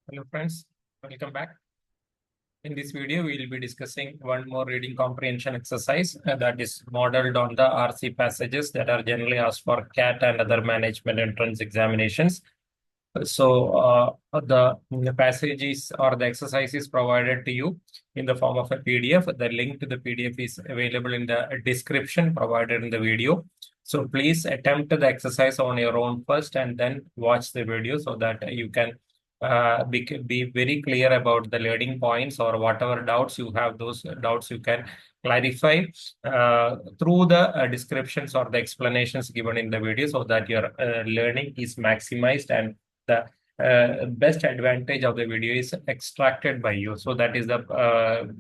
Hello friends, welcome back. In this video, we will be discussing one more reading comprehension exercise that is modeled on the RC passages that are generally asked for CAT and other management entrance examinations. The passages or the exercise is provided to you in the form of a PDF. The link to the PDF is available in the description provided in the video. So please attempt the exercise on your own first and then watch the video so that you can be very clear about the learning points or whatever doubts you have. Those doubts you can clarify through the descriptions or the explanations given in the video so that your learning is maximized and the best advantage of the video is extracted by you. So that is the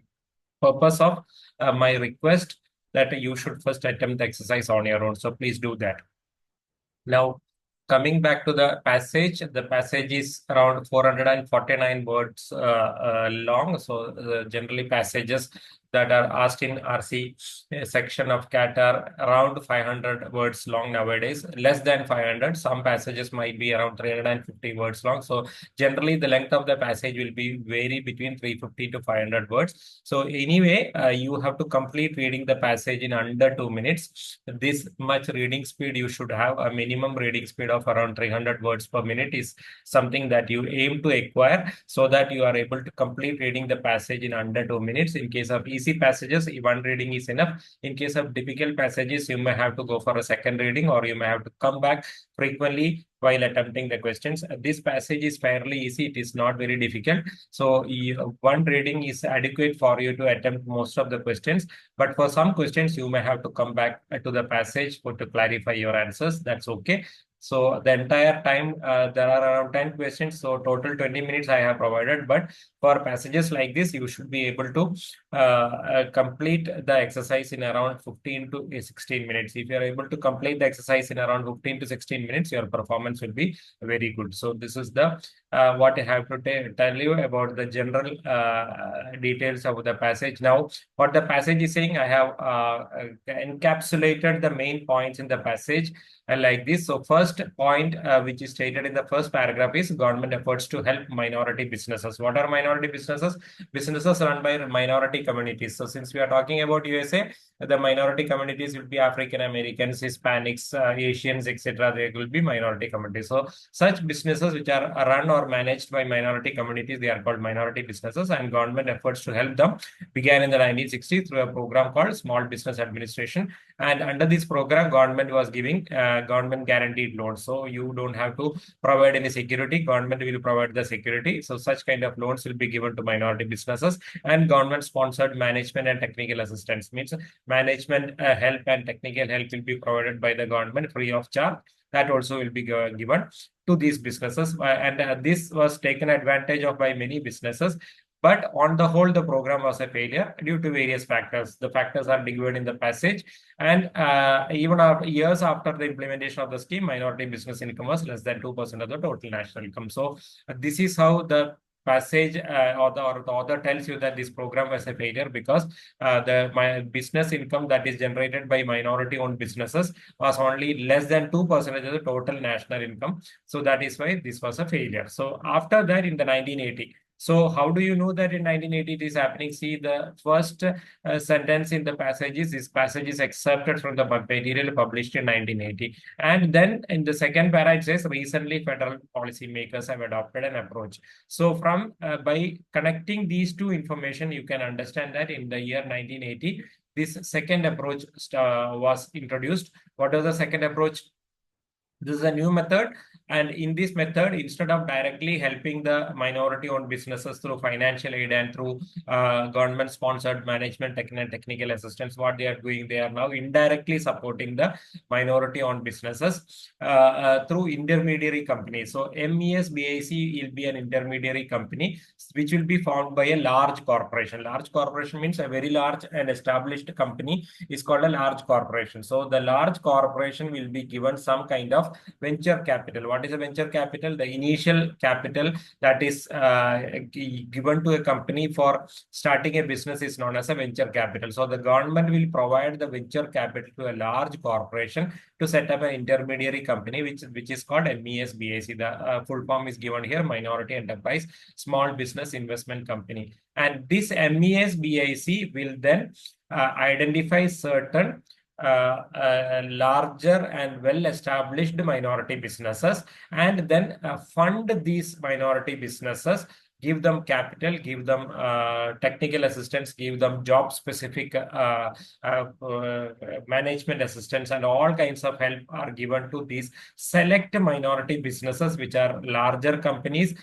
purpose of my request that you should first attempt the exercise on your own. So please do that. Now, coming back to the passage is around 449 words long. So generally passages that are asked in RC section of CAT are around 500 words long nowadays, less than 500. Some passages might be around 350 words long. So generally the length of the passage will be vary between 350 to 500 words. So anyway, you have to complete reading the passage in under 2 minutes. This much reading speed you should have. A minimum reading speed of around 300 words per minute is something that you aim to acquire so that you are able to complete reading the passage in under 2 minutes. In case of easy passages, one reading is enough. In case of difficult passages, you may have to go for a second reading or you may have to come back frequently while attempting the questions. This passage is fairly easy. It is not very difficult. So one reading is adequate for you to attempt most of the questions. But for some questions, you may have to come back to the passage to clarify your answers. That's okay. So the entire time, there are around 10 questions. So total 20 minutes I have provided. But for passages like this, you should be able to complete the exercise in around 15 to 16 minutes. If you are able to complete the exercise in around 15 to 16 minutes, your performance will be very good. So this is the what I have to tell you about the general details of the passage. Now, what the passage is saying, I have encapsulated the main points in the passage like this. So first point, which is stated in the first paragraph, is government efforts to help minority businesses. What are minority businesses? Businesses run by minority communities. So since we are talking about USA, the minority communities will be African Americans, Hispanics, Asians, etc. They will be minority communities. So such businesses which are run or managed by minority communities, they are called minority businesses, and government efforts to help them began in the 1960s through a program called Small Business Administration. And under this program, government was giving government guaranteed loans. So you don't have to provide any security. Government will provide the security. So such kind of loans will be given to minority businesses, and government sponsored management and technical assistance means management help and technical help will be provided by the government free of charge. That also will be given to these businesses, and this was taken advantage of by many businesses. But on the whole, the program was a failure due to various factors. The factors are given in the passage, and even after years after the implementation of the scheme, minority business income was less than 2% of the total national income. So this is how the passage or the author tells you that this program was a failure because my business income that is generated by minority owned businesses was only less than 2% of the total national income. So that is why this was a failure. So after that, in the 1980, so how do you know that in 1980 it is happening? See, the first sentence in the passage is, this passage is accepted from the material published in 1980. And then in the second para, it says, recently federal policymakers have adopted an approach. So from by connecting these two information, you can understand that in the year 1980, this second approach was introduced. What was the second approach? This is a new method, and in this method, instead of directly helping the minority-owned businesses through financial aid and through government-sponsored management technical assistance, what they are doing, they are now indirectly supporting the minority-owned businesses through intermediary companies. So MESBIC will be an intermediary company which will be formed by a large corporation. Large corporation means a very large and established company is called a large corporation. So the large corporation will be given some kind of of venture capital. What is a venture capital? The initial capital that is given to a company for starting a business is known as a venture capital. So the government will provide the venture capital to a large corporation to set up an intermediary company, which is called MESBIC. The full form is given here: Minority Enterprise Small Business Investment Company. And this MESBIC will then identify certain larger and well-established minority businesses, and then fund these minority businesses, give them capital, give them technical assistance, give them job-specific management assistance, and all kinds of help are given to these select minority businesses, which are larger companies,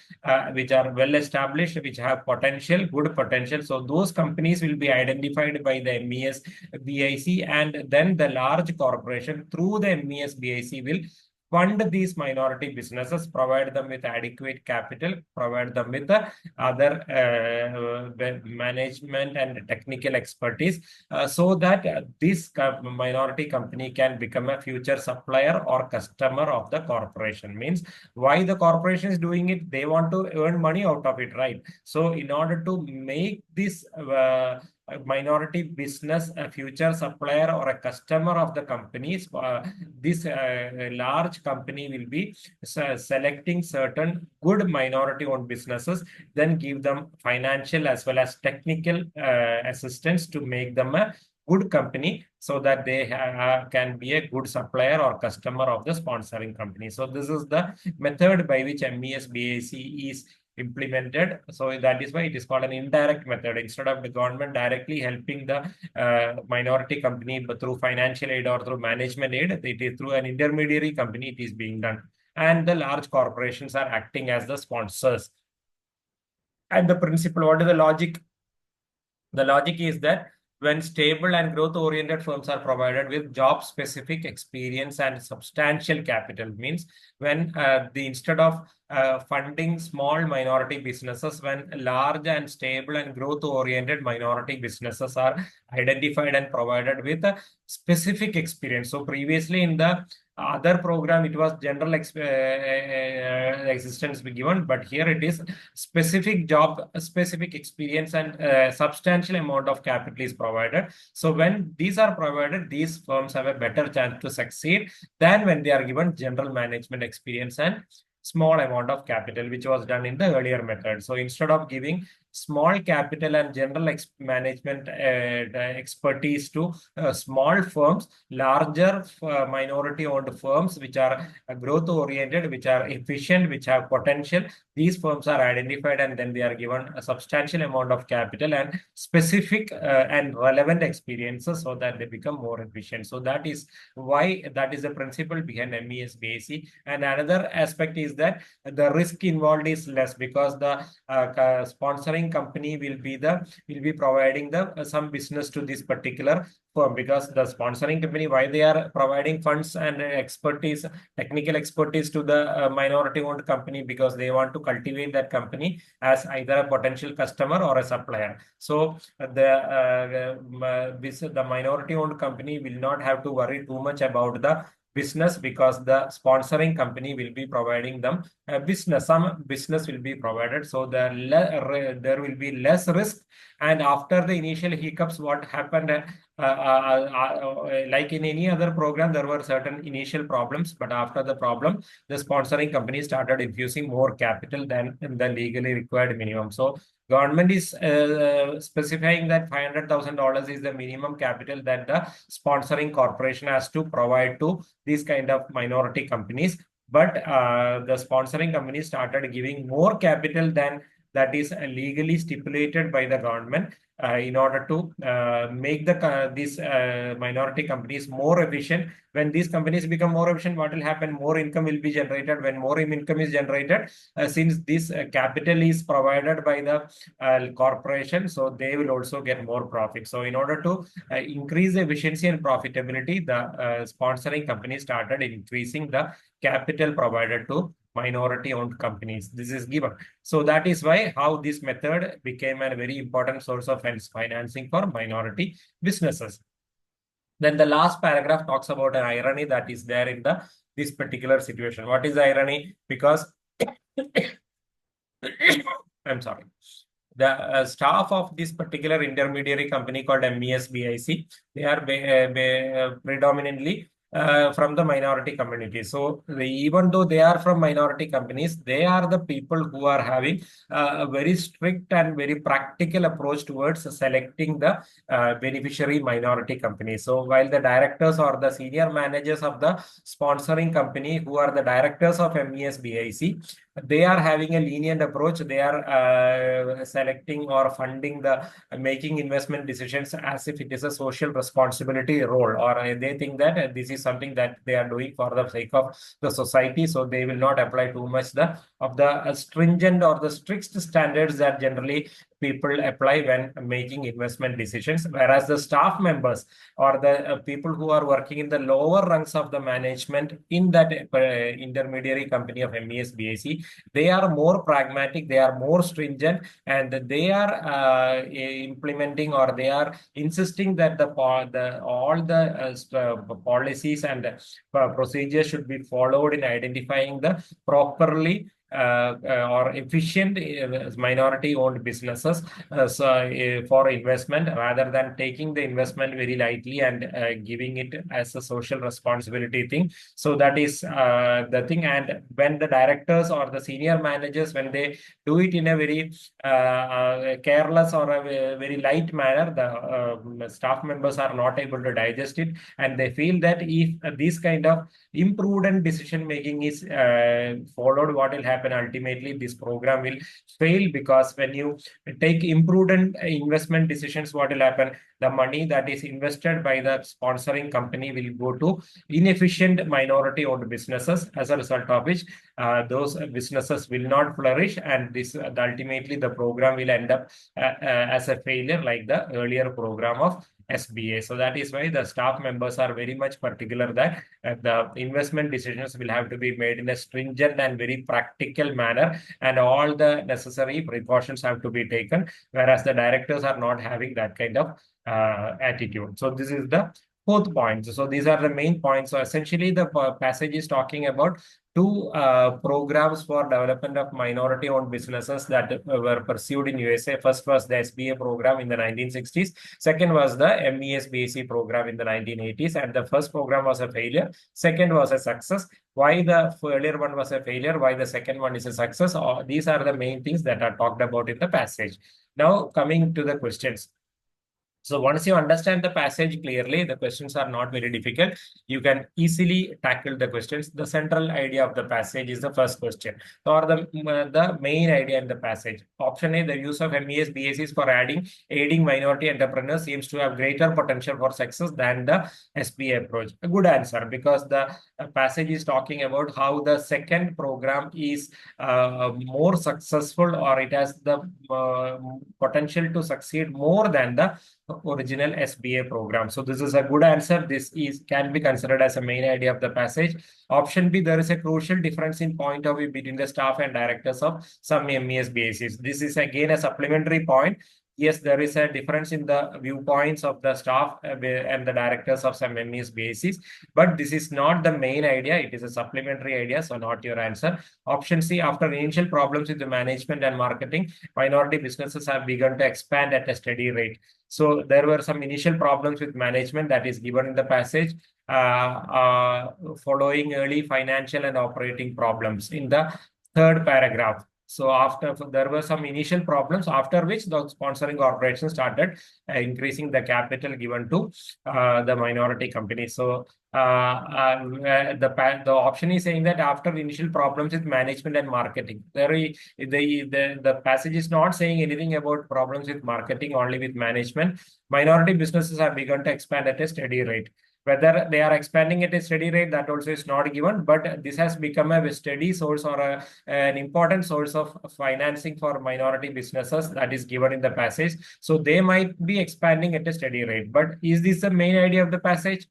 which are well-established, which have potential, good potential. So those companies will be identified by the MESBIC, and then the large corporation through the MESBIC will fund these minority businesses, provide them with adequate capital, provide them with other management and technical expertise, so that this minority company can become a future supplier or customer of the corporation. Means, why the corporation is doing it? They want to earn money out of it, right? So in order to make this minority business a future supplier or a customer of the companies, this large company will be selecting certain good minority owned businesses, then give them financial as well as technical assistance to make them a good company, so that they can be a good supplier or customer of the sponsoring company. So this is the method by which MESBIC is implemented. So that is why it is called an indirect method. Instead of the government directly helping the minority company but through financial aid or through management aid, it is through an intermediary company it is being done, and the large corporations are acting as the sponsors. And the principle, what is the logic? The logic is that when stable and growth-oriented firms are provided with job-specific experience and substantial capital, means when instead of funding small minority businesses, when large and stable and growth-oriented minority businesses are identified and provided with a specific experience. So previously in the other program, it was general existence be given, but here it is specific job, specific experience, and substantial amount of capital is provided. So when these are provided, these firms have a better chance to succeed than when they are given general management experience and small amount of capital, which was done in the earlier method. So instead of giving small capital and general management expertise to small firms, larger minority owned firms, which are growth oriented, which are efficient, which have potential, these firms are identified, and then they are given a substantial amount of capital and specific and relevant experiences, so that they become more efficient. So that is why, that is the principle behind MESBIC. And another aspect is that the risk involved is less, because the sponsoring company will be providing the some business to this particular firm, because the sponsoring company, why they are providing funds and expertise, technical expertise to the minority owned company, because they want to cultivate that company as either a potential customer or a supplier. So the minority owned company will not have to worry too much about the business, because the sponsoring company will be providing them a business, some business will be provided. So there will be less risk. And after the initial hiccups, what happened, like in any other program, there were certain initial problems, but after the problem, the sponsoring company started infusing more capital than the legally required minimum. So government is specifying that $500,000 is the minimum capital that the sponsoring corporation has to provide to these kind of minority companies. But the sponsoring company started giving more capital than that is legally stipulated by the government, in order to make these minority companies more efficient. When these companies become more efficient, what will happen? More income will be generated. When more income is generated, since this capital is provided by the corporation, so they will also get more profit. So in order to increase efficiency and profitability, the sponsoring company started increasing the capital provided to minority owned companies. This is given. So that is why how this method became a very important source of financing for minority businesses. Then the last paragraph talks about an irony that is there in the this particular situation. What is the irony? Because I'm sorry. The staff of this particular intermediary company called MESBIC, they are predominantly from the minority community. So even though they are from minority companies, they are the people who are having a very strict and very practical approach towards selecting the beneficiary minority company. So while the directors or the senior managers of the sponsoring company, who are the directors of MESBIC, they are having a lenient approach. They are selecting or funding the making investment decisions as if it is a social responsibility role, or they think that this is something that they are doing for the sake of the society. So they will not apply too much the stringent or the strict standards that generally people apply when making investment decisions. Whereas the staff members or the people who are working in the lower ranks of the management in that intermediary company of MESBAC, they are more pragmatic, they are more stringent, and they are implementing, or they are insisting that all the policies and procedures should be followed in identifying the properly or efficient minority-owned businesses for investment, rather than taking the investment very lightly and giving it as a social responsibility thing. So that is the thing. And when the directors or the senior managers, when they do it in a very careless or a very light manner, the staff members are not able to digest it, and they feel that if this kind of imprudent decision making is followed, what will happen ultimately? This program will fail, because when you take imprudent investment decisions, what will happen? The money that is invested by the sponsoring company will go to inefficient minority owned businesses, as a result of which those businesses will not flourish, and this ultimately the program will end up as a failure, like the earlier program of SBA. So that is why the staff members are very much particular that the investment decisions will have to be made in a stringent and very practical manner, and all the necessary precautions have to be taken, whereas the directors are not having that kind of attitude. So this is the fourth point. So these are the main points. So essentially the passage is talking about two programs for development of minority-owned businesses that were pursued in USA. First was the SBA program in the 1960s. Second was the MESBAC program in the 1980s. And the first program was a failure. Second was a success. Why the earlier one was a failure? Why the second one is a success? These are the main things that are talked about in the passage. Now coming to the questions. So once you understand the passage clearly, the questions are not very difficult. You can easily tackle the questions. The central idea of the passage is the first question, or the main idea in the passage. Option A, the use of MES BACs for aiding minority entrepreneurs seems to have greater potential for success than the SBA approach. A good answer, because the passage is talking about how the second program is more successful, or it has the potential to succeed more than the original SBA program. So this is a good answer. This can be considered as a main idea of the passage. Option B, there is a crucial difference in point of view between the staff and directors of some MES BACs. This is again a supplementary point. Yes, there is a difference in the viewpoints of the staff and the directors of some MES BACs, but this is not the main idea. It is a supplementary idea, so not your answer. Option C, after initial problems with the management and marketing, minority businesses have begun to expand at a steady rate. So there were some initial problems with management that is given in the passage, following early financial and operating problems in the third paragraph. So after there were some initial problems, after which the sponsoring corporation started increasing the capital given to the minority company. So the option is saying that after initial problems with management and marketing, the passage is not saying anything about problems with marketing, only with management. Minority businesses have begun to expand at a steady rate. Whether they are expanding at a steady rate, that also is not given, but this has become a steady source or an important source of financing for minority businesses that is given in the passage. So they might be expanding at a steady rate. But is this the main idea of the passage?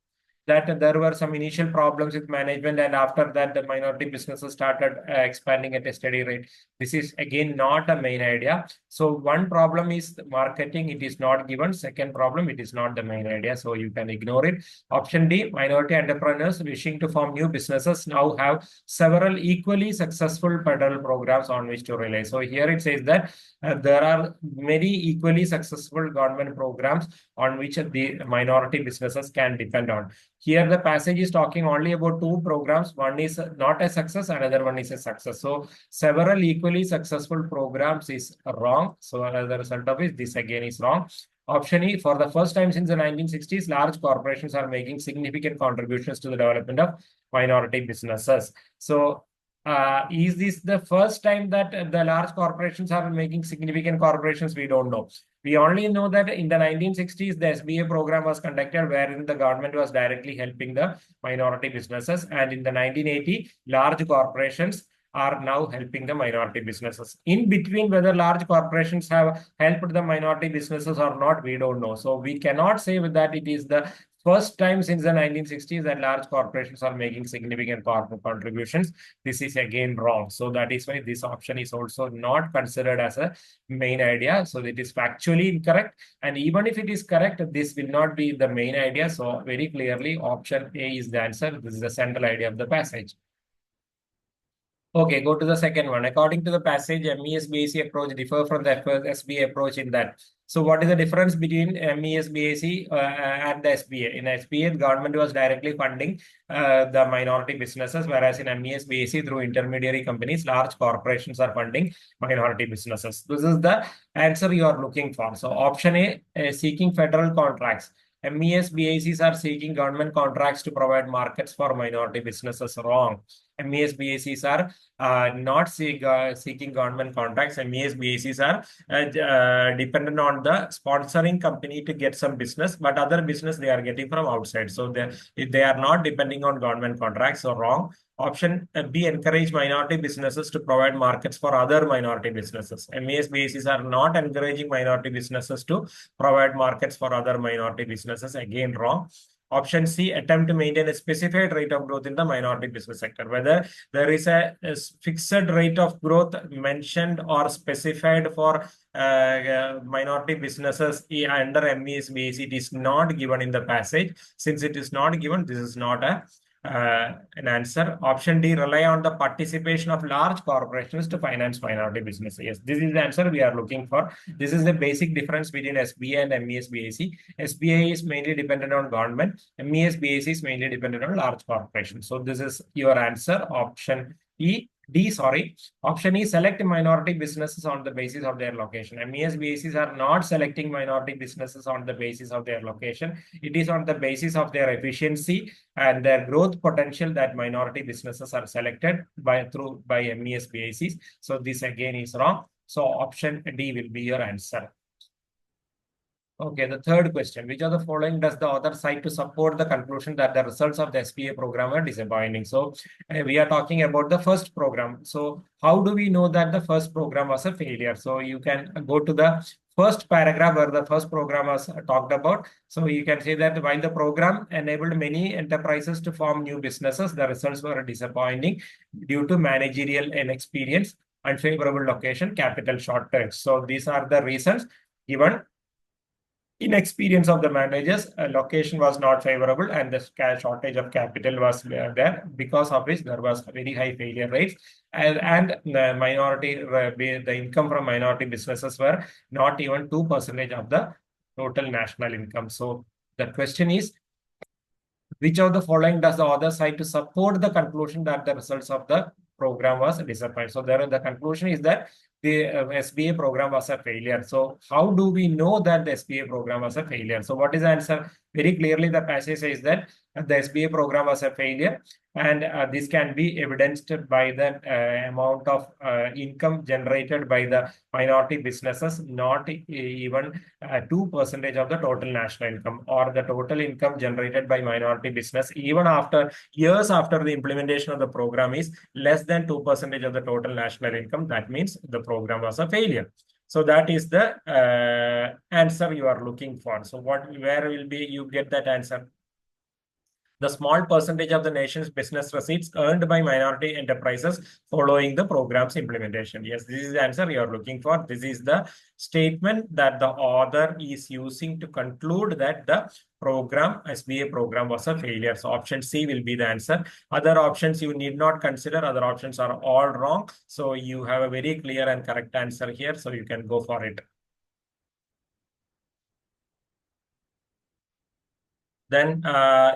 that there were some initial problems with management, and after that the minority businesses started expanding at a steady rate. This is again not a main idea. So one problem is marketing, it is not given. Second problem, it is not the main idea, so you can ignore it. Option D, minority entrepreneurs wishing to form new businesses now have several equally successful federal programs on which to rely. So here it says that there are many equally successful government programs on which the minority businesses can depend on. Here the passage is talking only about two programs. One is not a success, another one is a success. So several equally successful programs is wrong. So as a result of it, this again is wrong. Option E, for the first time since the 1960s, large corporations are making significant contributions to the development of minority businesses. So is this the first time that the large corporations are making significant corporations? We don't know. We only know that in the 1960s, the SBA program was conducted wherein the government was directly helping the minority businesses. And in the 1980, large corporations are now helping the minority businesses. In between, whether large corporations have helped the minority businesses or not, we don't know. So we cannot say that it is the first time since the 1960s that large corporations are making significant contributions. This is again wrong. So that is why this option is also not considered as a main idea. So it is factually incorrect. And even if it is correct, this will not be the main idea. So very clearly, option A is the answer. This is the central idea of the passage. Okay, go to the second one. According to the passage, MES-BAC approach differ from the SBA approach in that. So what is the difference between MES-BAC and the SBA? In SBA, the government was directly funding the minority businesses, whereas in MES-BAC, through intermediary companies, large corporations are funding minority businesses. This is the answer you are looking for. So option A, seeking federal contracts. MES-BACs are seeking government contracts to provide markets for minority businesses. Wrong. MES-BACs are not seeking government contracts. MES-BACs are dependent on the sponsoring company to get some business, but other business they are getting from outside. So they are not depending on government contracts. So wrong. Option B, encourage minority businesses to provide markets for other minority businesses. MES-BACs are not encouraging minority businesses to provide markets for other minority businesses. Again, wrong. Option C, attempt to maintain a specified rate of growth in the minority business sector. Whether there is a fixed rate of growth mentioned or specified for minority businesses under MES-BAC, it is not given in the passage. Since it is not given, this is not an answer. Option D, rely on the participation of large corporations to finance minority business. Yes, this is the answer we are looking for. This is the basic difference between SBA and MES-BAC. SBA is mainly dependent on government. MES-BAC is mainly dependent on large corporations. So this is your answer. Option Option E, select minority businesses on the basis of their location. MES-BACs are not selecting minority businesses on the basis of their location. It is on the basis of their efficiency and their growth potential that minority businesses are selected by MES-BACs. So this again is wrong. So option D will be your answer. Okay, the third question. Which of the following does the author cite to support the conclusion that the results of the SBA program are disappointing? So we are talking about the first program. So how do we know that the first program was a failure? So you can go to the first paragraph where the first program was talked about. So you can say that while the program enabled many enterprises to form new businesses, the results were disappointing due to managerial inexperience, unfavorable location, capital shortage. So these are the reasons given. Inexperience of the managers, location was not favorable, and the shortage of capital was there, because of which there was very high failure rates, and the income from minority businesses were not even 2% of the total national income. So the question is, which of the following does the author cite to support the conclusion that the results of the program was disappointing? So the conclusion is that the SBA program was a failure. So how do we know that the SBA program was a failure? So what is the answer? Very clearly, the passage says that the SBA program was a failure, and this can be evidenced by the amount of income generated by the minority businesses, not even 2% of the total national income, or the total income generated by minority business even after years after the implementation of the program is less than 2% of the total national income. That means the program was a failure. So that is the answer you are looking for. So where will be you get that answer? the small percentage of the nation's business receipts earned by minority enterprises following the program's implementation. Yes, this is the answer you are looking for. This is the statement that the author is using to conclude that the program, SBA program, was a failure. So option C will be the answer. Other options you need not consider. Other options are all wrong. So you have a very clear and correct answer here. So you can go for it. Then,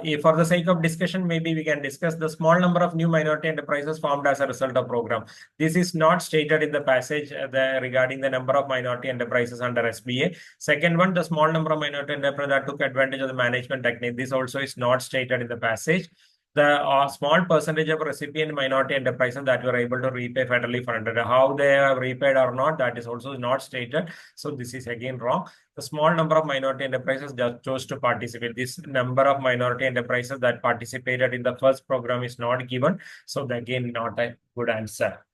if for the sake of discussion, maybe we can discuss the small number of new minority enterprises formed as a result of program. This is not stated in the passage regarding the number of minority enterprises under SBA. Second one, the small number of minority enterprises that took advantage of the management technique. This also is not stated in the passage. The small percentage of recipient minority enterprises that were able to repay federally funded. How they have repaid or not, that is also not stated. So this is again wrong. The small number of minority enterprises that chose to participate. This number of minority enterprises that participated in the first program is not given. So again, not a good answer.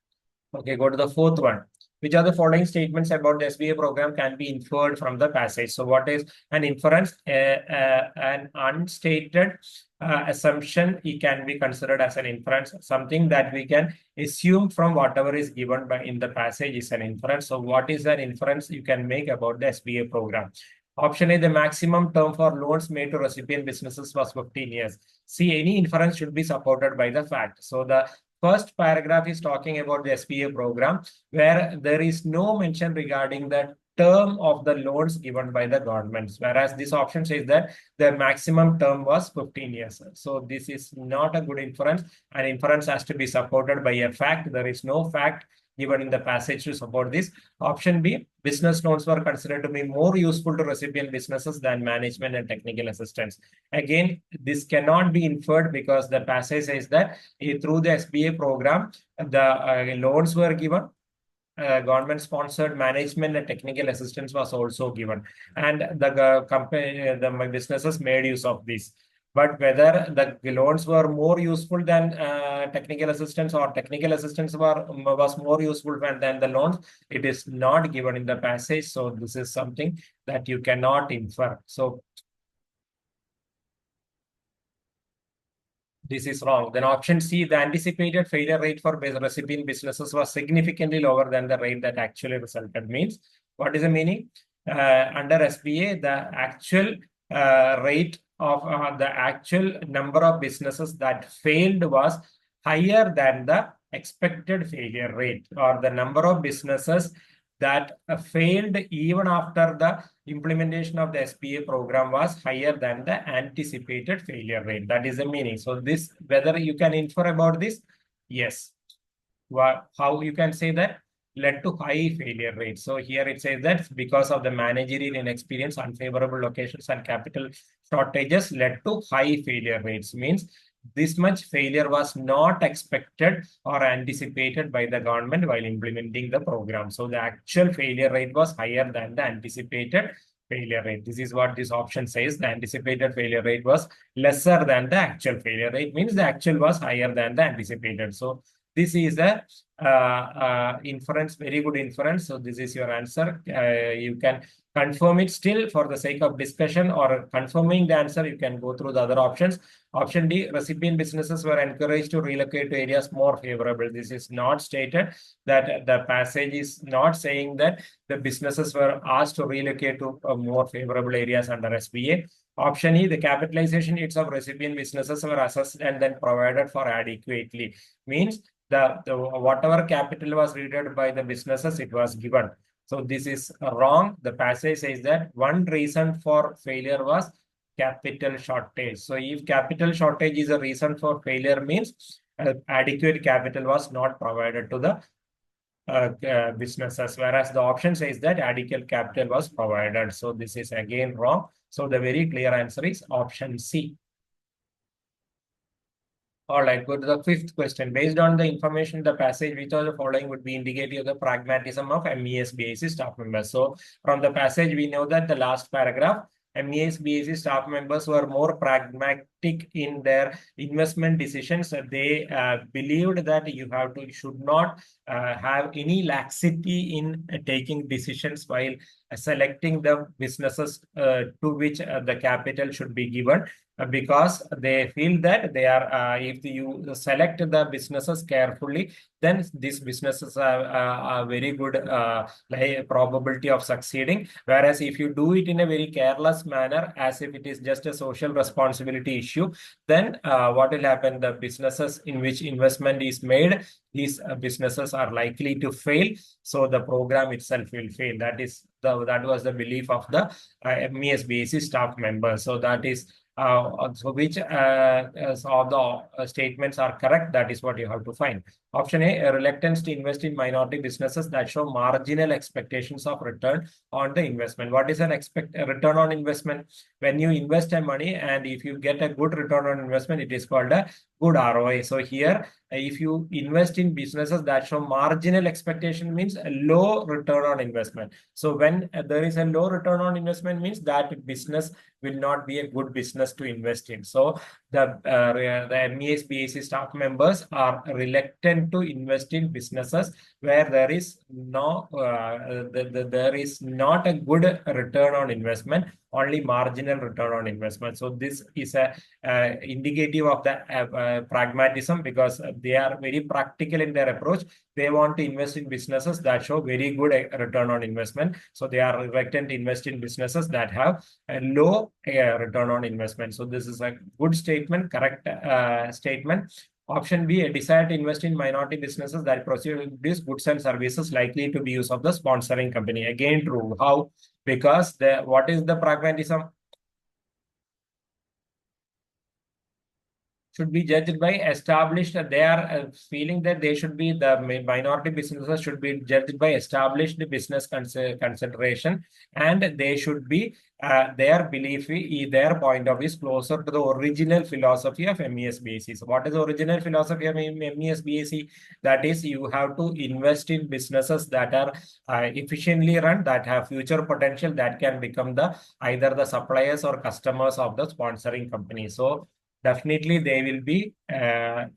Okay, go to the fourth one. Which are the following statements about the SBA program can be inferred from the passage? So what is an inference? An unstated assumption, it can be considered as an inference. Something that we can assume from whatever is given by in the passage is an inference. So what is an inference you can make about the SBA program? Option A, the maximum term for loans made to recipient businesses was 15 years. See, any inference should be supported by the fact. So the first paragraph is talking about the SBA program, where there is no mention regarding the term of the loans given by the governments, whereas this option says that the maximum term was 15 years. So this is not a good inference. An inference has to be supported by a fact. There is no fact given in the passage to support this. Option B, business loans were considered to be more useful to recipient businesses than management and technical assistance. Again, this cannot be inferred because the passage says that through the SBA program, the loans were given, government-sponsored management and technical assistance was also given, and the company, the businesses made use of this. But whether the loans were more useful than technical assistance or technical assistance was more useful than the loans, it is not given in the passage. So this is something that you cannot infer. So this is wrong. Then option C, the anticipated failure rate for recipient businesses was significantly lower than the rate that actually resulted. Means, what is the meaning? Under SBA, the actual rate of the actual number of businesses that failed was higher than the expected failure rate, or the number of businesses that failed even after the implementation of the SBA program was higher than the anticipated failure rate. That is the meaning. So this, whether you can infer about this, yes. How you can say that? Led to high failure rate. So here it says that because of the managerial inexperience, unfavorable locations and capital shortages led to high failure rates. Means this much failure was not expected or anticipated by the government while implementing the program. So the actual failure rate was higher than the anticipated failure rate. This is what this option says. The anticipated failure rate was lesser than the actual failure rate. Means the actual was higher than the anticipated. So this is a inference, very good inference. So this is your answer. You can confirm it still for the sake of discussion, or confirming the answer, you can go through the other options. Option D, recipient businesses were encouraged to relocate to areas more favorable. This is not stated. That the passage is not saying that the businesses were asked to relocate to more favorable areas under SBA. Option E, the capitalization needs of recipient businesses were assessed and then provided for adequately. Means the whatever capital was needed by the businesses, it was given. So this is wrong. The passage says that one reason for failure was capital shortage. So if capital shortage is a reason for failure, means adequate capital was not provided to the businesses, whereas the option says that adequate capital was provided. So this is again wrong. So the very clear answer is option C. All right, go to the fifth question. Based on the information in the passage, which of the following would be indicative of the pragmatism of MES BAC staff members? So from the passage, we know that the last paragraph, MES BAC staff members were more pragmatic in their investment decisions. They believed that you should not have any laxity in taking decisions while selecting the businesses to which the capital should be given. because they feel that they are, if you select the businesses carefully, then these businesses have a very good probability of succeeding. Whereas if you do it in a very careless manner, as if it is just a social responsibility issue, then what will happen? The businesses in which investment is made, these businesses are likely to fail. So the program itself will fail. That was the belief of the MES BAC staff members. So that is so which of the statements are correct? That is what you have to find. Option A reluctance to invest in minority businesses that show marginal expectations of return on the investment. What is a return on investment? When you invest a money and if you get a good return on investment, it is called a good ROI. So here, if you invest in businesses that show marginal expectation, means a low return on investment. So when there is a low return on investment, means that business will not be a good business to invest in. So the MES BAC staff members are reluctant to invest in businesses where there is not a good return on investment, only marginal return on investment. So this is a indicative of the pragmatism, because they are very practical in their approach. They want to invest in businesses that show very good return on investment. So they are reluctant to invest in businesses that have a low return on investment. So this is a good statement, correct statement. Option B, a desire to invest in minority businesses that produce goods and services likely to be used of the sponsoring company. Again, true. How? Because what is the pragmatism? Should be judged by established. They are feeling that they should be, the minority businesses should be judged by established business consideration, and they should be their belief, their point of view is closer to the original philosophy of MES BAC. So what is the original philosophy of MES BAC? That is, you have to invest in businesses that are efficiently run, that have future potential, that can become either the suppliers or customers of the sponsoring company. So definitely they will be the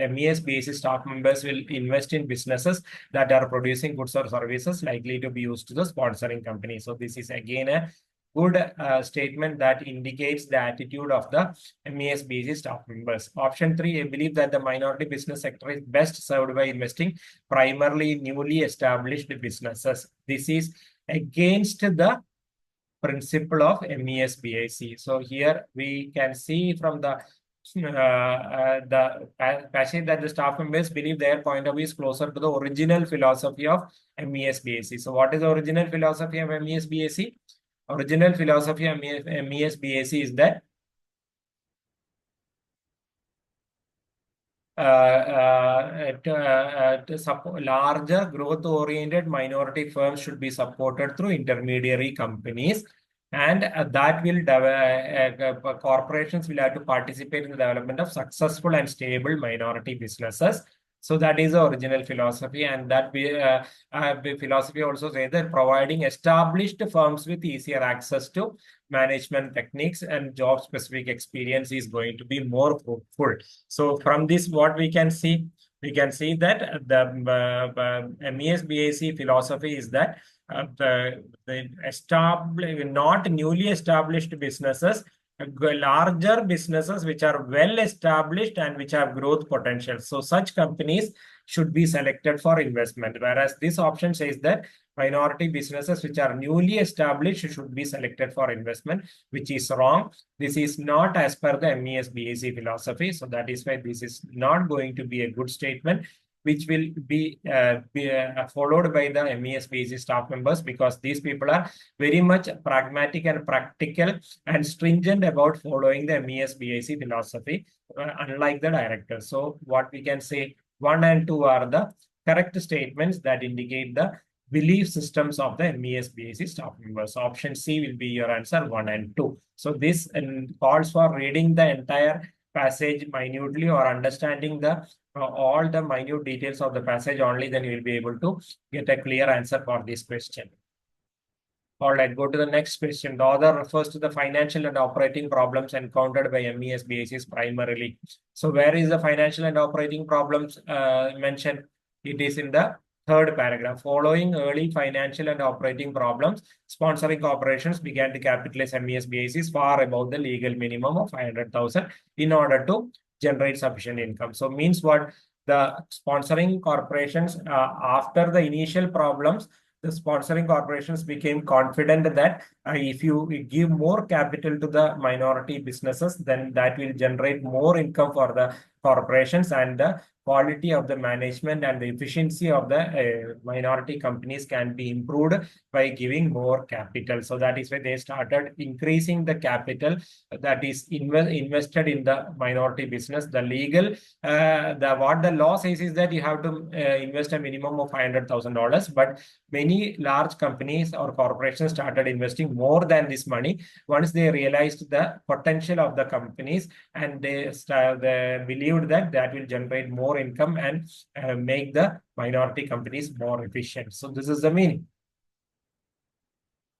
MES BAC staff members will invest in businesses that are producing goods or services likely to be used to the sponsoring company. So this is again a good statement that indicates the attitude of the MES BAC staff members. Option 3, I believe that the minority business sector is best served by investing primarily in newly established businesses. This is against the principle of MES BAC. So here we can see from the passage that the staff members believe their point of view is closer to the original philosophy of MES BAC. So what is the original philosophy of MES BAC? Original philosophy of MES BAC is that larger growth-oriented minority firms should be supported through intermediary companies, and that will corporations will have to participate in the development of successful and stable minority businesses. So that is the original philosophy, and that philosophy also says that providing established firms with easier access to management techniques and job-specific experience is going to be more fruitful. So from this, what we can see that the MES BAC philosophy is that the not newly established businesses, larger businesses which are well established and which have growth potential. So such companies should be selected for investment. Whereas this option says that minority businesses which are newly established should be selected for investment, which is wrong. This is not as per the MES BAC philosophy. So that is why this is not going to be a good statement, which will be followed by the MES BAC staff members, because these people are very much pragmatic and practical and stringent about following the MES BAC philosophy, unlike the directors. So what we can say, 1 and 2 are the correct statements that indicate the belief systems of the MES BAC staff members. Option C will be your answer, 1 and 2. So this calls for reading the entire passage minutely or understanding all the minute details of the passage only, then you will be able to get a clear answer for this question. All right, go to the next question. The author refers to the financial and operating problems encountered by MES BACs primarily. So where is the financial and operating problems mentioned? It is in the Third paragraph, following early financial and operating problems, sponsoring corporations began to capitalize MES BICs far above the legal minimum of 500,000 in order to generate sufficient income. So means what? The sponsoring corporations, after the initial problems, the sponsoring corporations became confident that if you give more capital to the minority businesses, then that will generate more income for the corporations, and the quality of the management and the efficiency of the minority companies can be improved by giving more capital. So that is why they started increasing the capital that is invested in the minority business. The legal, what the law says is that you have to invest a minimum of $500,000, but many large companies or corporations started investing more than this money once they realized the potential of the companies, and they believed that that will generate more income and make the minority companies more efficient. So this is the meaning.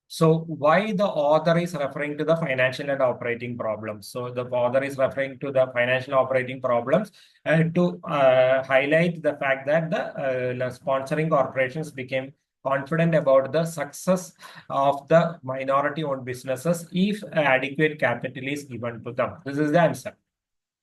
So why the author is referring to the financial and operating problems? So the author is referring to the financial operating problems to highlight the fact that the sponsoring corporations became confident about the success of the minority-owned businesses if adequate capital is given to them. This is the answer.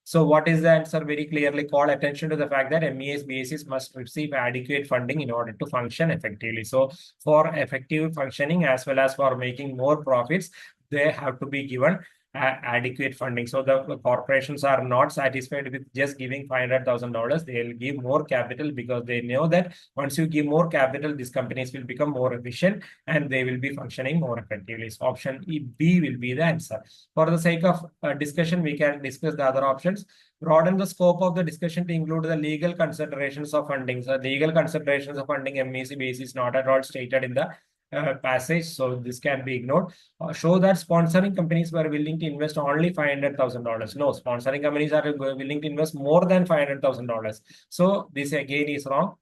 So what is the answer? Very clearly call attention to the fact that MES BSEs must receive adequate funding in order to function effectively. So for effective functioning as well as for making more profits, they have to be given adequate funding. So the corporations are not satisfied with just giving $500,000. They'll give more capital because they know that once you give more capital, these companies will become more efficient and they will be functioning more effectively. So option B will be the answer. For the sake of discussion, we can discuss the other options. Broaden the scope of the discussion to include the legal considerations of funding. So legal considerations of funding MEC base is not at all stated in the passage, so this can be ignored. Show that sponsoring companies were willing to invest only $500,000. No, sponsoring companies are willing to invest more than $500,000. So this again is wrong.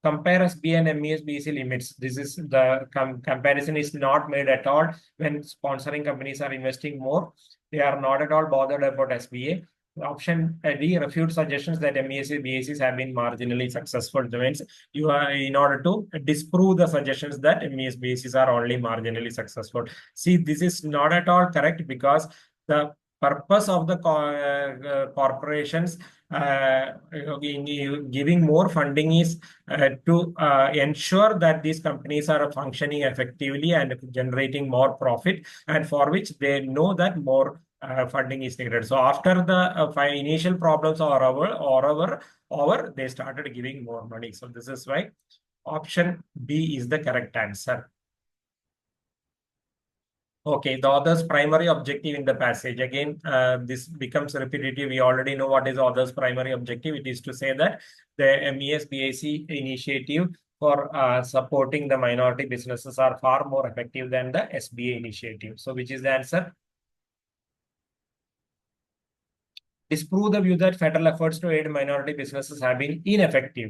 Compare SBA and MES BC limits. This is the comparison is not made at all when sponsoring companies are investing more. They are not at all bothered about SBA. Option D refutes suggestions that MES BACs have been marginally successful. That means you are in order to disprove the suggestions that MES BACs are only marginally successful. See, this is not at all correct because the purpose of the corporations giving more funding is to ensure that these companies are functioning effectively and generating more profit, and for which they know that more funding is needed. So after the initial problems are over, they started giving more money. So this is why option B is the correct answer. Okay, the author's primary objective in the passage. Again, this becomes repetitive. We already know what is the author's primary objective. It is to say that the MES BAC initiative for supporting the minority businesses are far more effective than the SBA initiative. So which is the answer? Disprove the view that federal efforts to aid minority businesses have been ineffective.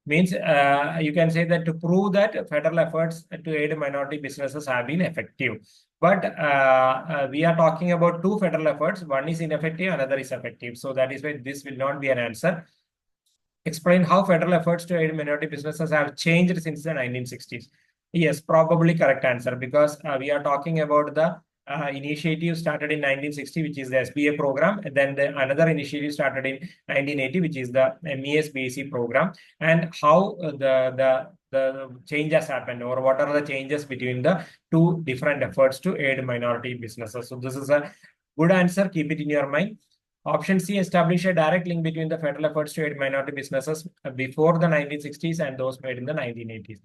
Means you can say that to prove that federal efforts to aid minority businesses have been effective. But we are talking about two federal efforts. One is ineffective, another is effective. So that is why this will not be an answer. Explain how federal efforts to aid minority businesses have changed since the 1960s. Yes, probably correct answer, because we are talking about the initiative started in 1960, which is the SBA program. And then another initiative started in 1980, which is the MES BAC program. And how the change has happened, or what are the changes between the two different efforts to aid minority businesses. So this is a good answer. Keep it in your mind. Option C, establish a direct link between the federal efforts to aid minority businesses before the 1960s and those made in the 1980s.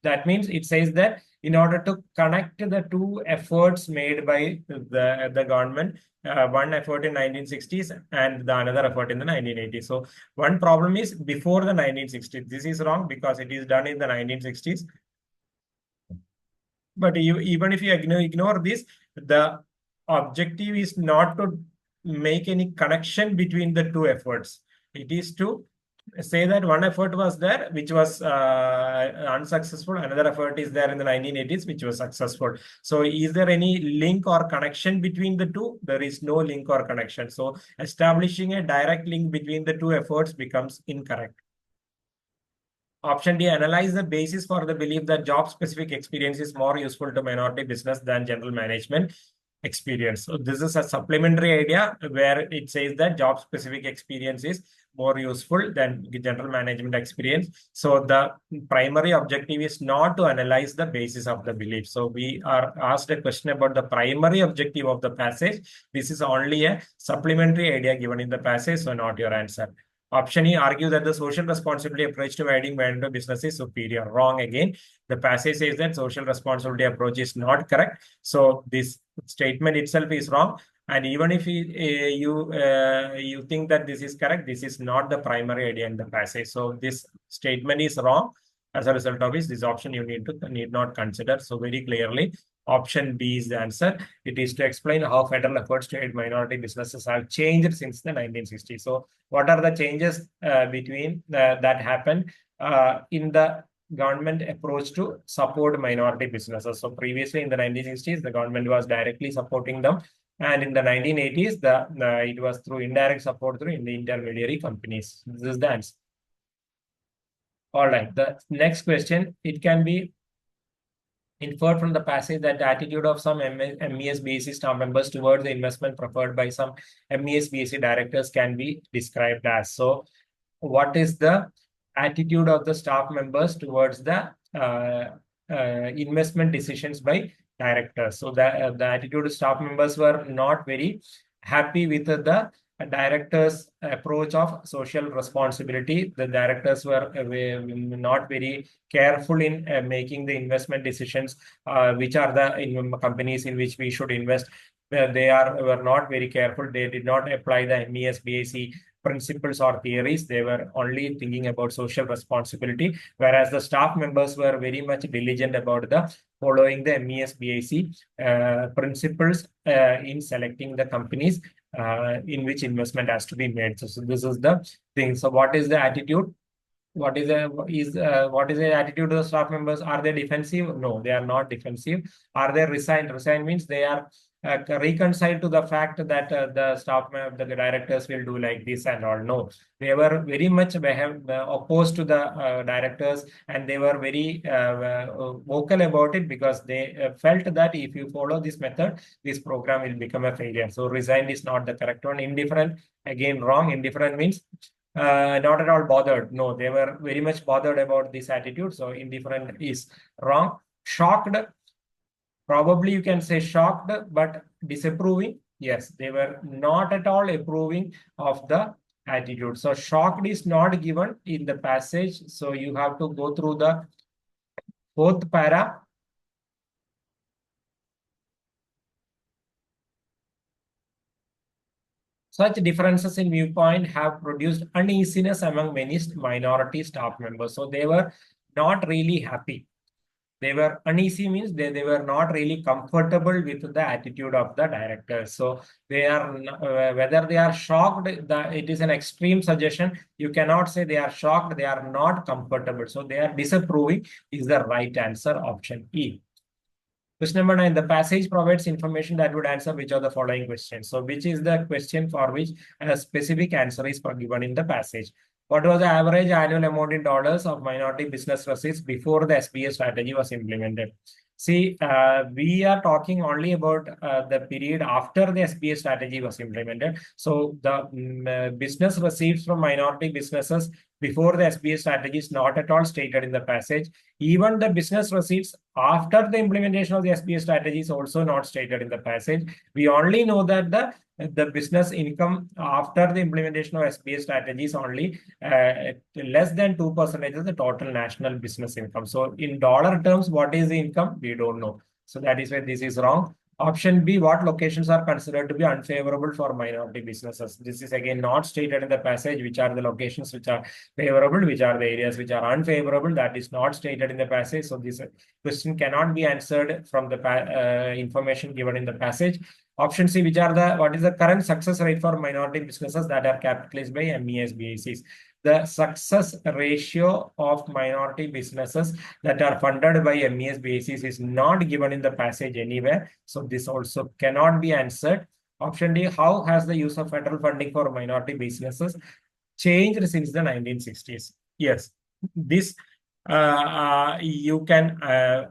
That means it says that in order to connect the two efforts made by the government, one effort in 1960s and the another effort in the 1980s. So one problem is before the 1960s. This is wrong because it is done in the 1960s. But even if you ignore this, the objective is not to make any connection between the two efforts. It is to say that one effort was there which was unsuccessful, another effort is there in the 1980s which was successful. So is there any link or connection between the two? There is no link or connection. So establishing a direct link between the two efforts becomes incorrect. Option D, analyze the basis for the belief that job-specific experience is more useful to minority business than general management experience. So this is a supplementary idea where it says that job-specific experience is more useful than general management experience. So the primary objective is not to analyze the basis of the belief. So we are asked a question about the primary objective of the passage. This is only a supplementary idea given in the passage, so not your answer. Option E, argue that the social responsibility approach to guiding minority business is superior. Wrong again. The passage says that social responsibility approach is not correct. So this statement itself is wrong. And even if you think that this is correct, this is not the primary idea in the passage. So this statement is wrong. As a result of this option you need not consider. So very clearly, option B is the answer. It is to explain how federal efforts to aid minority businesses have changed since the 1960s. So what are the changes between that happened in the government approach to support minority businesses? So previously in the 1960s, the government was directly supporting them. And in the 1980s, it was through indirect support through the intermediary companies. This is the answer. All right. The next question, it can be inferred from the passage that the attitude of some MES-BAC staff members towards the investment preferred by some MES-BAC directors can be described as. So what is the attitude of the staff members towards the investment decisions by directors? So the attitude of staff members were not very happy with the directors' approach of social responsibility. The directors were not very careful in making the investment decisions, which are the companies in which we should invest. Were not very careful. They did not apply the MES-BAC principles or theories. They were only thinking about social responsibility, whereas the staff members were very much diligent about the following the MES-BAC principles in selecting the companies in which investment has to be made. So this is the thing. So what is the attitude? What is the attitude of the staff members? Are they defensive? No, they are not defensive. Are they resigned? Resigned means they are reconciled to the fact that the directors will do like this and all. No, they were very much opposed to the directors, and they were very vocal about it because they felt that if you follow this method, this program will become a failure. So resigned is not the correct one. Indifferent, again wrong. Indifferent means not at all bothered. No, they were very much bothered about this attitude. So indifferent is wrong. Shocked, probably you can say shocked, but disapproving. Yes, they were not at all approving of the attitude. So shocked is not given in the passage. So you have to go through the fourth para. Such differences in viewpoint have produced uneasiness among many minority staff members. So they were not really happy. They were uneasy means they were not really comfortable with the attitude of the directors. So they are whether they are shocked, it is an extreme suggestion. You cannot say they are shocked, they are not comfortable. So they are disapproving is the right answer, option E. Question number 9, the passage provides information that would answer which of the following questions. So which is the question for which a specific answer is given in the passage? What was the average annual amount in dollars of minority business receipts before the SBS strategy was implemented? See, we are talking only about the period after the SBS strategy was implemented. So the business receipts from minority businesses before the SBS strategy is not at all stated in the passage. Even the business receipts after the implementation of the SBS strategy is also not stated in the passage. We only know that the business income after the implementation of SBS strategy is only less than 2% of the total national business income. So in dollar terms, what is the income? We don't know. So that is why this is wrong. Option B, what locations are considered to be unfavorable for minority businesses? This is again not stated in the passage. Which are the locations which are favorable, which are the areas which are unfavorable? That is not stated in the passage. So this question cannot be answered from the information given in the passage. Option C, what is the current success rate for minority businesses that are capitalized by MES-BACs? The success ratio of minority businesses that are funded by MES-BACs is not given in the passage anywhere. So this also cannot be answered. Option D, how has the use of federal funding for minority businesses changed since the 1960s? Yes, this You can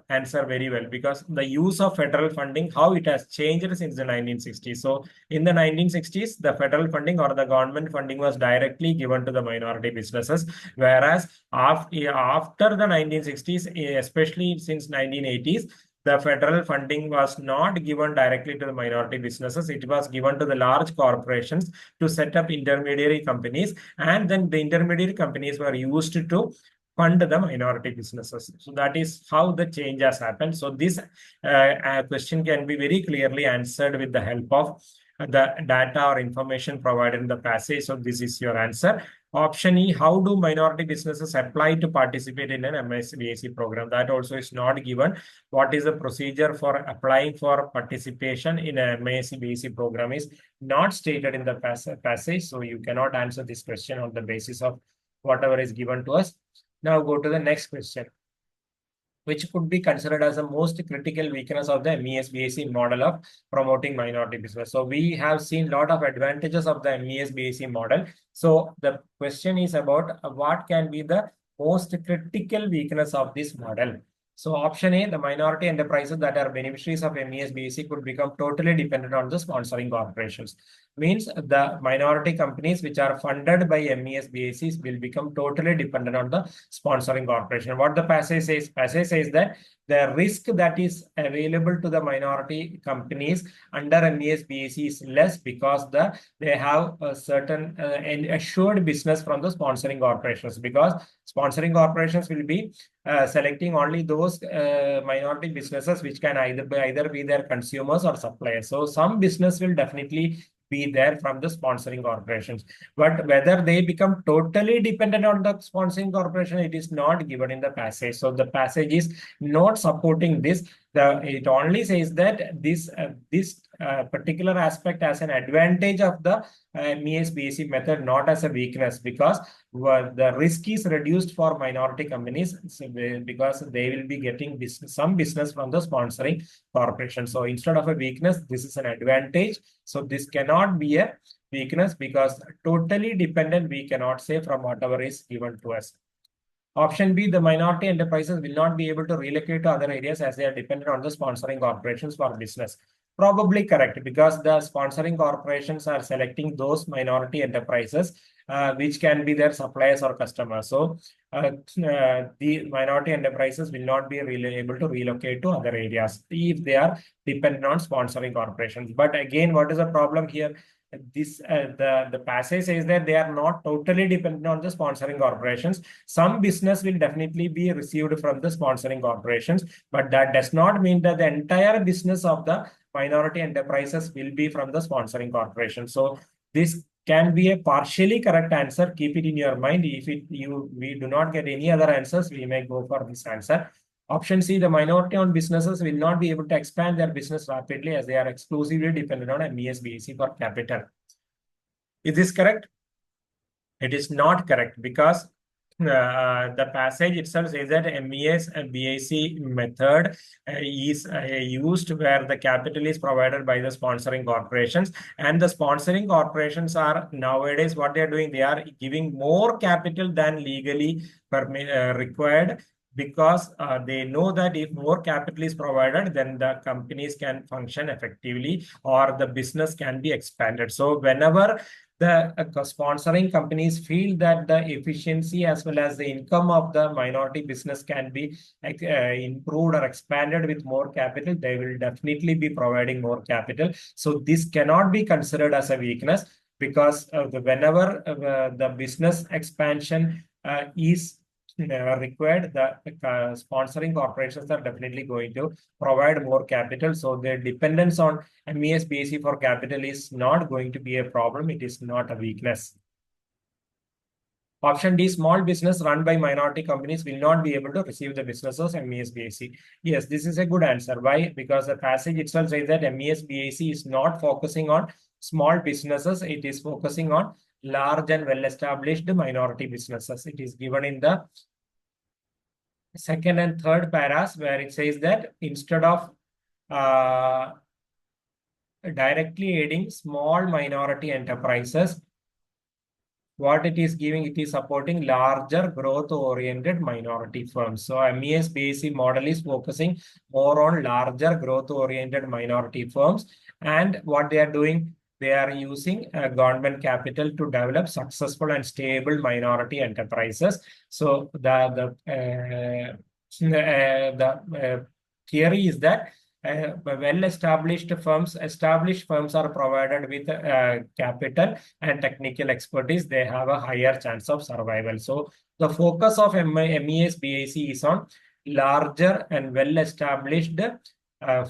answer very well, because the use of federal funding, how it has changed since the 1960s. So in the 1960s, the federal funding or the government funding was directly given to the minority businesses, whereas after the 1960s, especially since 1980s, the federal funding was not given directly to the minority businesses. It was given to the large corporations to set up intermediary companies, and then the intermediary companies were used to fund the minority businesses. So that is how the change has happened. So this question can be very clearly answered with the help of the data or information provided in the passage. So this is your answer. Option E, how do minority businesses apply to participate in an MSBAC program? That also is not given. What is the procedure for applying for participation in a MSBAC program is not stated in the passage. So you cannot answer this question on the basis of whatever is given to us. Now go to the next question, which could be considered as the most critical weakness of the MES-BAC model of promoting minority business. So we have seen a lot of advantages of the MES-BAC model. So the question is about what can be the most critical weakness of this model. So option A, the minority enterprises that are beneficiaries of MES-BAC could become totally dependent on the sponsoring corporations. Means the minority companies which are funded by MES-BACs will become totally dependent on the sponsoring corporation. What the passage says that the risk that is available to the minority companies under MES-BAC is less, because they have a certain assured business from the sponsoring corporations, because sponsoring corporations will be selecting only those minority businesses which can either be their consumers or suppliers. So some business will definitely be there from the sponsoring corporations. But whether they become totally dependent on the sponsoring corporation, it is not given in the passage. So the passage is not supporting this. It only says that this particular aspect as an advantage of the MES-BAC method, not as a weakness, because the risk is reduced for minority companies, because they will be getting some business from the sponsoring corporation. So instead of a weakness, this is an advantage. So this cannot be a weakness, because totally dependent we cannot say from whatever is given to us. Option B, the minority enterprises will not be able to relocate to other areas as they are dependent on the sponsoring corporations for business. Probably correct, because the sponsoring corporations are selecting those minority enterprises which can be their suppliers or customers. So the minority enterprises will not be really able to relocate to other areas if they are dependent on sponsoring corporations. But again, what is the problem here? The passage says that they are not totally dependent on the sponsoring corporations. Some business will definitely be received from the sponsoring corporations, but that does not mean that the entire business of the minority enterprises will be from the sponsoring corporation. So this can be a partially correct answer. Keep it in your mind. If we do not get any other answers, we may go for this answer. Option C, the minority-owned businesses will not be able to expand their business rapidly as they are exclusively dependent on MES-BAC for capital. Is this correct? It is not correct, because the passage itself says that MES-BAC method is used where the capital is provided by the sponsoring corporations, and the sponsoring corporations are nowadays what they are doing, they are giving more capital than legally required, because they know that if more capital is provided, then the companies can function effectively or the business can be expanded. So whenever the sponsoring companies feel that the efficiency as well as the income of the minority business can be improved or expanded with more capital, they will definitely be providing more capital. So this cannot be considered as a weakness, because whenever the business expansion is required, the sponsoring corporations are definitely going to provide more capital. So their dependence on MES-BAC for capital is not going to be a problem. It is not a weakness. Option D, small business run by minority companies will not be able to receive the businesses MES-BAC. Yes, this is a good answer. Why? Because the passage itself says that MES-BAC is not focusing on small businesses. It is focusing on large and well-established minority businesses. It is given in the second and third paras, where it says that instead of directly aiding small minority enterprises, what it is giving, it is supporting larger growth-oriented minority firms. So MES BAC model is focusing more on larger growth-oriented minority firms. And what they are doing, they are using government capital to develop successful and stable minority enterprises. So the theory is that established firms are provided with capital and technical expertise. They have a higher chance of survival. So the focus of MES BAC is on larger and well-established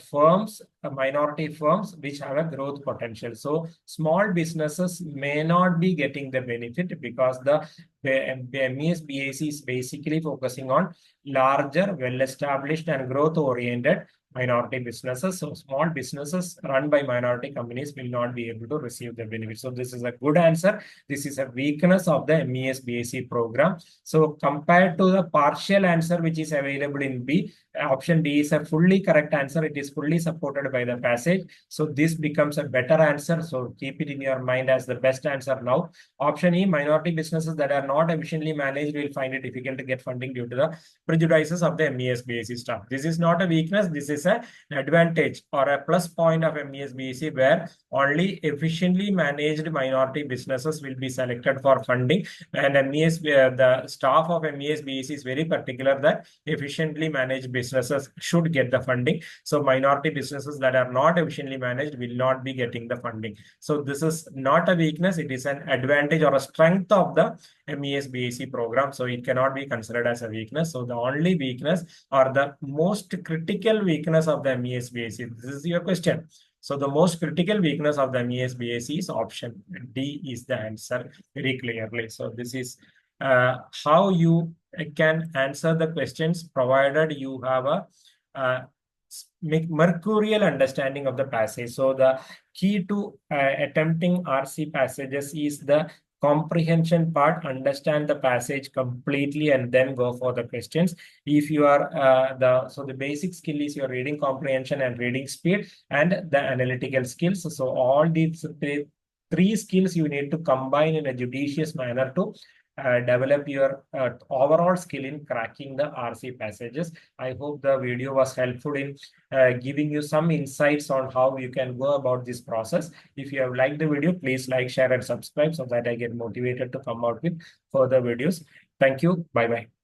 firms, minority firms which have a growth potential. So small businesses may not be getting the benefit because the MES BAC is basically focusing on larger, well-established and growth-oriented minority businesses. So small businesses run by minority companies will not be able to receive the benefit. So this is a good answer. This is a weakness of the MES BAC program. So compared to the partial answer which is available in B, option D is a fully correct answer. It is fully supported by the passage. So this becomes a better answer. So keep it in your mind as the best answer now. Option E, minority businesses that are not efficiently managed will find it difficult to get funding due to the prejudices of the MES BAC staff. This is not a weakness. This is an advantage or a plus point of MES BAC, where only efficiently managed minority businesses will be selected for funding. And the staff of MES BAC is very particular that efficiently managed businesses should get the funding. So minority businesses that are not efficiently managed will not be getting the funding. So this is not a weakness. It is an advantage or a strength of the MES BAC program. So it cannot be considered as a weakness. So the only weakness or the most critical weakness of the MES BAC, this is your question. So the most critical weakness of the MES BAC is option D is the answer very clearly. So this is how you can answer the questions, provided you have a mercurial understanding of the passage. So the key to attempting RC passages is the comprehension part. Understand the passage completely and then go for the questions. If you are the basic skill is your reading comprehension and reading speed and the analytical skills. So all these three skills you need to combine in a judicious manner to develop your overall skill in cracking the RC passages. I hope the video was helpful in giving you some insights on how you can go about this process. If you have liked the video, please like, share, and subscribe so that I get motivated to come out with further videos. Thank you. Bye-bye.